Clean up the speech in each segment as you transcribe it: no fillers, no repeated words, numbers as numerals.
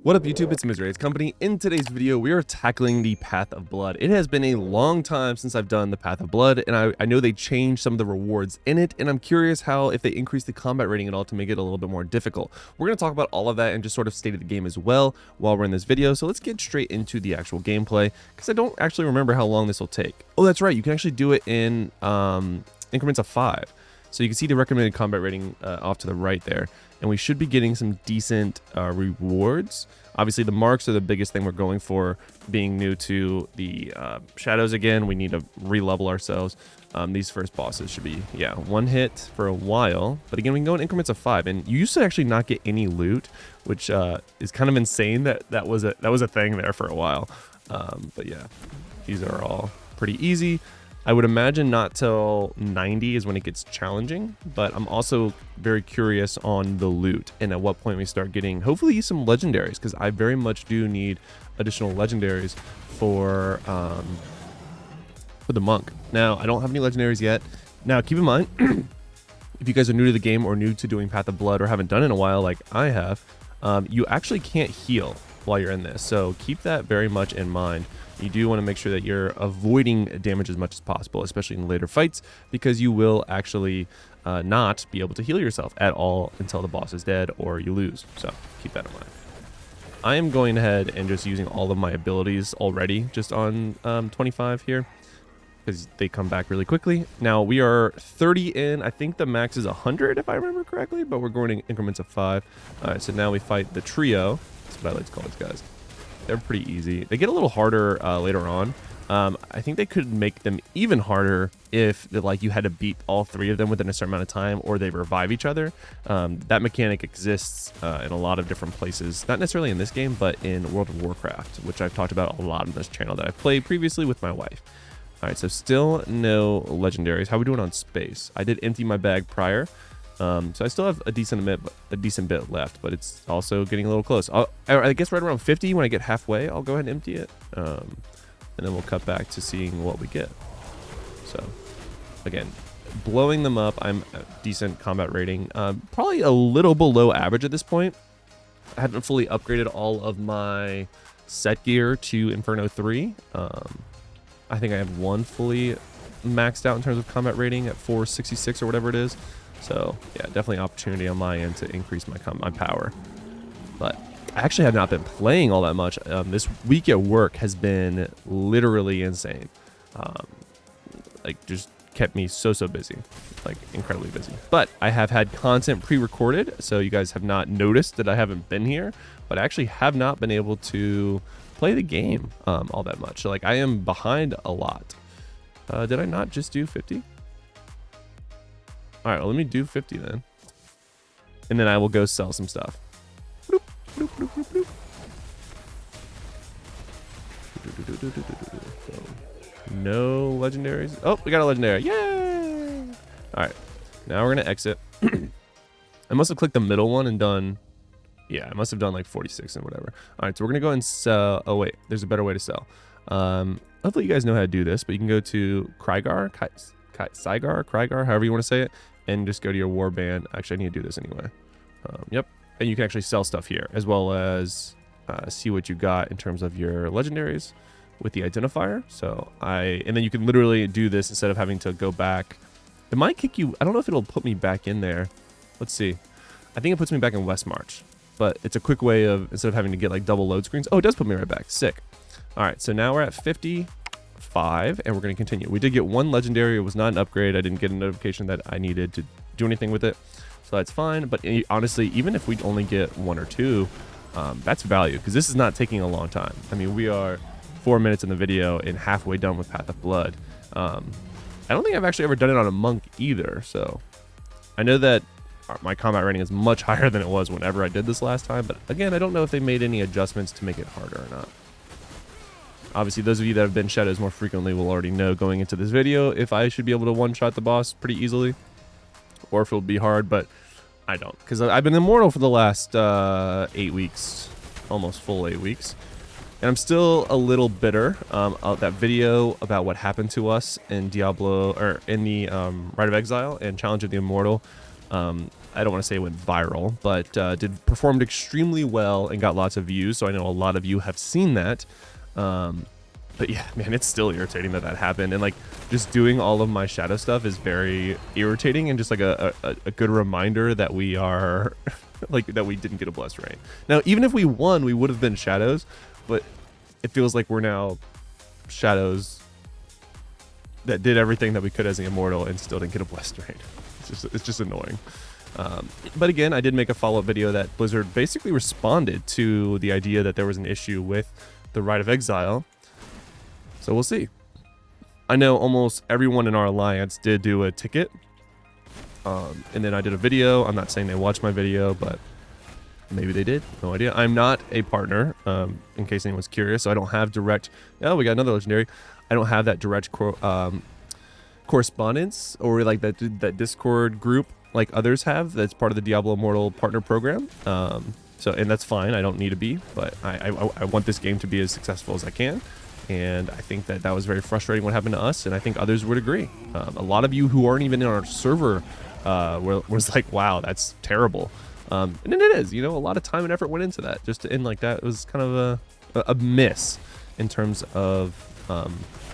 What up YouTube, it's Misery Company. In today's video, we are tackling the Path of Blood. It has been a long time since I've done the Path of Blood, and I know they changed some of the rewards in it, and I'm curious how if they increase the combat rating at all to make it a little bit more difficult. We're going to talk about all of that and just sort of state of the game as well while we're in this video, so let's get straight into the actual gameplay, because I don't actually remember how long this will take. Oh, that's right, you can actually do it in increments of 5. So you can see the recommended combat rating off to the right there. And we should be getting some decent rewards. Obviously, the marks are the biggest thing we're going for. Being new to the shadows again, we need to re-level ourselves. These first bosses should be, yeah, 1 hit for a while. But again, we can go in increments of 5. And you used to actually not get any loot, which is kind of insane that was a thing there for a while. But yeah, these are all pretty easy. I would imagine not till 90 is when it gets challenging, but I'm also very curious on the loot and at what point we start getting, hopefully, some legendaries, because I very much do need additional legendaries for the monk. Now, I don't have any legendaries yet. Now, keep in mind, if you guys are new to the game or new to doing Path of Blood or haven't done it in a while like I have, you actually can't heal while you're in this, so keep that very much in mind. You do want to make sure that you're avoiding damage as much as possible, especially in later fights, because you will actually not be able to heal yourself at all until the boss is dead or you lose. So keep that in mind. I am going ahead and just using all of my abilities already just on 25 here, because they come back really quickly. Now we are 30 in. I think the max is 100 if I remember correctly, but we're going in increments of 5. All right, so now we fight the trio. That's what I like to call these guys. They're pretty easy. They get a little harder later on. I think they could make them even harder if you had to beat all 3 of them within a certain amount of time, or they revive each other. That mechanic exists in a lot of different places, not necessarily in this game, but in World of Warcraft, which I've talked about a lot on this channel that I've played previously with my wife. All right, so still no legendaries. How are we doing on space? I did empty my bag prior. So I still have a decent bit left, but it's also getting a little close. I guess right around 50, when I get halfway, I'll go ahead and empty it. And then we'll cut back to seeing what we get. So, again, blowing them up. I'm at decent combat rating. Probably a little below average at this point. I haven't fully upgraded all of my set gear to Inferno 3. I think I have 1 fully maxed out in terms of combat rating at 466 or whatever it is. So yeah, definitely an opportunity on my end to increase my power. But I actually have not been playing all that much. This week at work has been literally insane. Like just kept me so busy, like incredibly busy. But I have had content pre-recorded, so you guys have not noticed that I haven't been here. But I actually have not been able to play the game all that much. So like I am behind a lot. Did I not just do 50? All right, well, let me do 50 then. And then I will go sell some stuff. Bloop, bloop, bloop, bloop, bloop. So, no legendaries. Oh, we got a legendary. Yay! All right, now we're going to exit. I must have clicked the middle one and done... Yeah, I must have done like 46 and whatever. All right, so we're going to go and sell... Oh, wait, there's a better way to sell. Hopefully you guys know how to do this, but you can go to Krygar, however you want to say it, and just go to your warband. Actually, I need to do this anyway. Yep, and you can actually sell stuff here, as well as see what you got in terms of your legendaries with the identifier. So and then you can literally do this instead of having to go back. It might kick you. I don't know if it'll put me back in there. Let's see. I think it puts me back in West March, but it's a quick way of, instead of having to get like double load screens. Oh, it does put me right back. Sick. All right, so now we're at 55, and we're going to continue. We did get 1 legendary. It was not an upgrade. I didn't get a notification that I needed to do anything with it, so that's fine. But honestly, even if we only get 1 or 2, that's value, because this is not taking a long time. I mean, we are 4 minutes in the video and halfway done with Path of Blood. I don't think I've actually ever done it on a monk either, so I know that my combat rating is much higher than it was whenever I did this last time, but again, I don't know if they made any adjustments to make it harder or not. Obviously, those of you that have been shadows more frequently will already know going into this video if I should be able to one-shot the boss pretty easily, or if it'll be hard, but I don't, because I've been immortal for the last 8 weeks, almost full 8 weeks, and I'm still a little bitter. That video about what happened to us in Diablo, or in the Rite of Exile and Challenge of the Immortal, I don't want to say it went viral, but performed extremely well and got lots of views. So I know a lot of you have seen that. But yeah, man, it's still irritating that happened. And like just doing all of my shadow stuff is very irritating and just like a good reminder that we are like that we didn't get a blessed rain. Now, even if we won, we would have been shadows, but it feels like we're now shadows that did everything that we could as an immortal and still didn't get a blessed rain. It's just annoying. But again, I did make a follow-up video that Blizzard basically responded to the idea that there was an issue with the Rite of Exile. So we'll see. I know almost everyone in our alliance did do a ticket. And then I did a video. I'm not saying they watched my video, but maybe they did. No idea. I'm not a partner, in case anyone's curious. So I don't have direct... Oh, we got another legendary. I don't have that direct correspondence or like that Discord group like others have. That's part of the Diablo Immortal partner program. And that's fine. I don't need to be, but I want this game to be as successful as I can. And I think that was very frustrating what happened to us, and I think others would agree. A lot of you who aren't even in our server was like, wow, that's terrible. And then it is, you know, a lot of time and effort went into that. Just to end like that, it was kind of a miss in terms of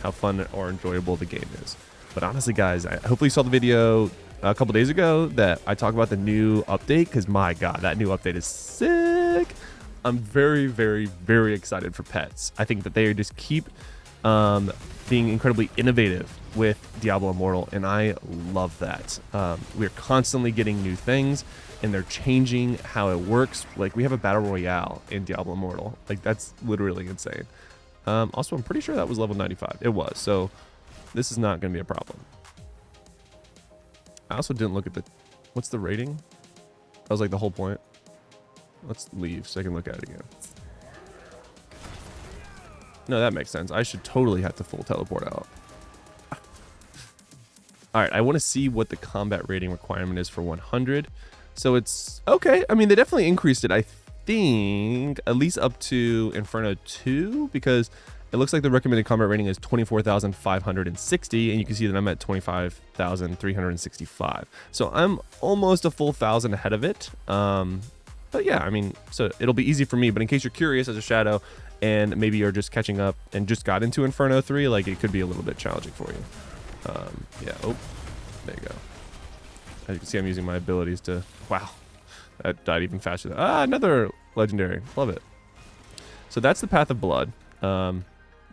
how fun or enjoyable the game is. But honestly, guys, hopefully you saw the video a couple days ago that I talk about the new update, because my God, that new update is sick. I'm very, very, very excited for pets. I think that they just keep being incredibly innovative with Diablo Immortal, and I love that. We're constantly getting new things, and they're changing how it works. Like, we have a battle royale in Diablo Immortal. Like, that's literally insane. Also, I'm pretty sure that was level 95. It was, so this is not going to be a problem. I also didn't look at what's the rating? That was like the whole point. Let's leave so I can look at it again. No, that makes sense. I should totally have to full teleport out. All right, I want to see what the combat rating requirement is for 100. So it's okay. I mean, they definitely increased it, I think, at least up to Inferno 2, because it looks like the recommended combat rating is 24,560, and you can see that I'm at 25,365. So I'm almost a full 1,000 ahead of it. But yeah, I mean, so it'll be easy for me. But in case you're curious as a shadow, and maybe you're just catching up and just got into Inferno 3, like it could be a little bit challenging for you. Yeah. Oh, there you go. As you can see, I'm using my abilities to... Wow. That died even faster. Another legendary. Love it. So that's the Path of Blood.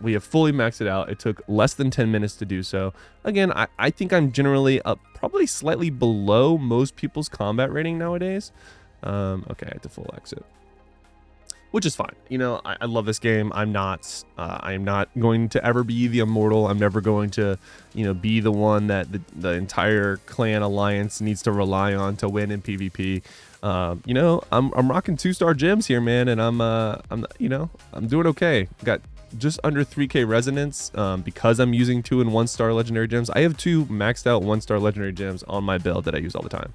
We have fully maxed it out. It took less than 10 minutes to do so. Again, I think I'm generally up probably slightly below most people's combat rating nowadays. Okay, I had to full exit, which is fine. You know, I love this game. I am not going to ever be the immortal. I'm never going to, you know, be the one that the entire clan alliance needs to rely on to win in PvP. You know, I'm rocking 2-star gems here, man, and I'm doing okay. Got just under 3k resonance because I'm using 2 and 1-star legendary gems. I have 2 maxed out 1-star legendary gems on my build that I use all the time.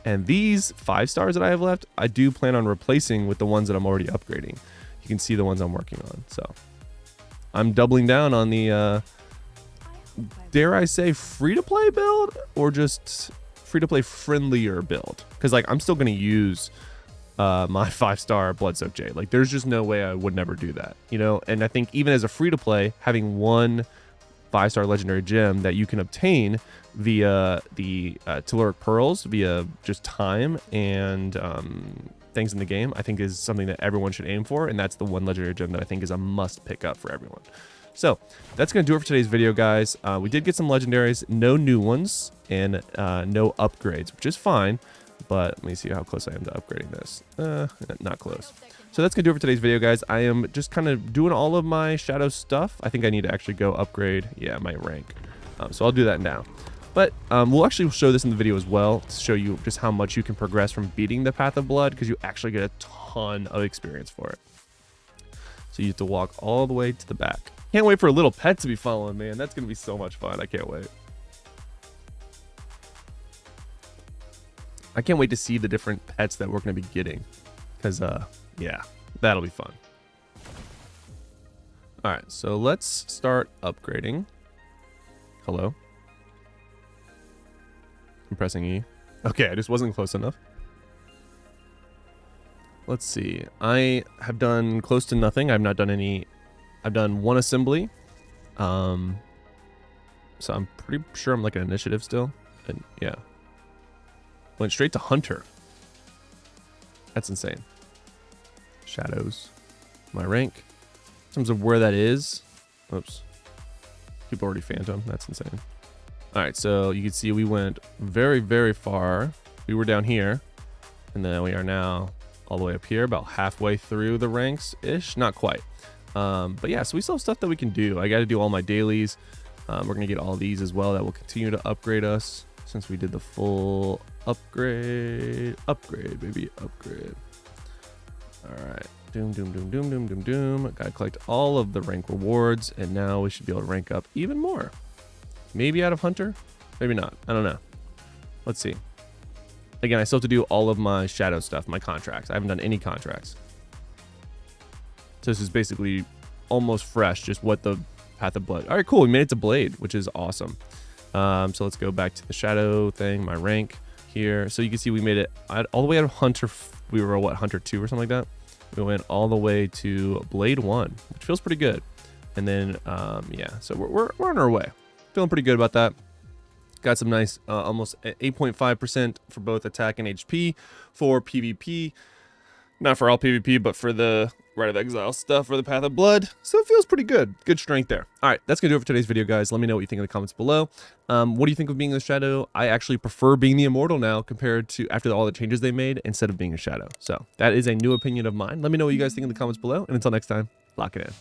And these 5 stars that I have left, I do plan on replacing with the ones that I'm already upgrading. You can see the ones I'm working on. So I'm doubling down on the, dare I say, free-to-play build, or just free-to-play friendlier build. Because like I'm still going to use my 5-star Bloodsoaked Jade. Like there's just no way I would never do that, you know. And I think even as a free-to-play, having one 5-star legendary gem that you can obtain via the Telluric Pearls, via just time and things in the game, I think is something that everyone should aim for, and that's the one legendary gem that I think is a must pick up for everyone. So that's going to do it for today's video, guys. We did get some legendaries, no new ones, and no upgrades, which is fine, but let me see how close I am to upgrading this. Not close. So that's going to do it for today's video, guys. I am just kind of doing all of my shadow stuff. I think I need to actually go upgrade, yeah, my rank. So I'll do that now. But we'll actually show this in the video as well to show you just how much you can progress from beating the Path of Blood, because you actually get a ton of experience for it. So you have to walk all the way to the back. Can't wait for a little pet to be following, man. That's going to be so much fun. I can't wait. I can't wait to see the different pets that we're going to be getting, because yeah, that'll be fun. All right, so let's start upgrading. Hello. I'm pressing E. Okay, I just wasn't close enough. let's see. I have done close to nothing. I've not done any. I've done one assembly. So I'm pretty sure I'm like an initiative still. And yeah. Went straight to Hunter. That's insane. Shadows. My rank. In terms of where that is. Oops. People already Phantom. That's insane. Alright, so you can see we went very, very far. We were down here. And then we are now all the way up here. About halfway through the ranks-ish. Not quite. But yeah, so we still have stuff that we can do. I got to do all my dailies. We're going to get all these as well. That will continue to upgrade us. Since we did the full upgrade, baby, upgrade. All right, doom. Gotta collect all of the rank rewards, and now we should be able to rank up even more. Maybe out of Hunter, maybe not. I don't know. Let's see. Again, I still have to do all of my shadow stuff, my contracts. I haven't done any contracts. So this is basically almost fresh, just what the Path of Blood. All right, cool. We made it to Blade, which is awesome. So let's go back to the shadow thing, my rank here. So you can see we made it all the way out of Hunter. We were what, Hunter 2 or something like that. We went all the way to Blade 1, which feels pretty good. And then, yeah, so we're on our way. Feeling pretty good about that. Got some nice, almost 8.5% for both attack and HP for PvP. Not for all PvP, but for the Rite of Exile stuff for the Path of Blood. So it feels pretty good. Good strength there. All right, that's going to do it for today's video, guys. Let me know what you think in the comments below. What do you think of being the Shadow? I actually prefer being the Immortal now compared to after all the changes they made instead of being a Shadow. So that is a new opinion of mine. Let me know what you guys think in the comments below. And until next time, lock it in.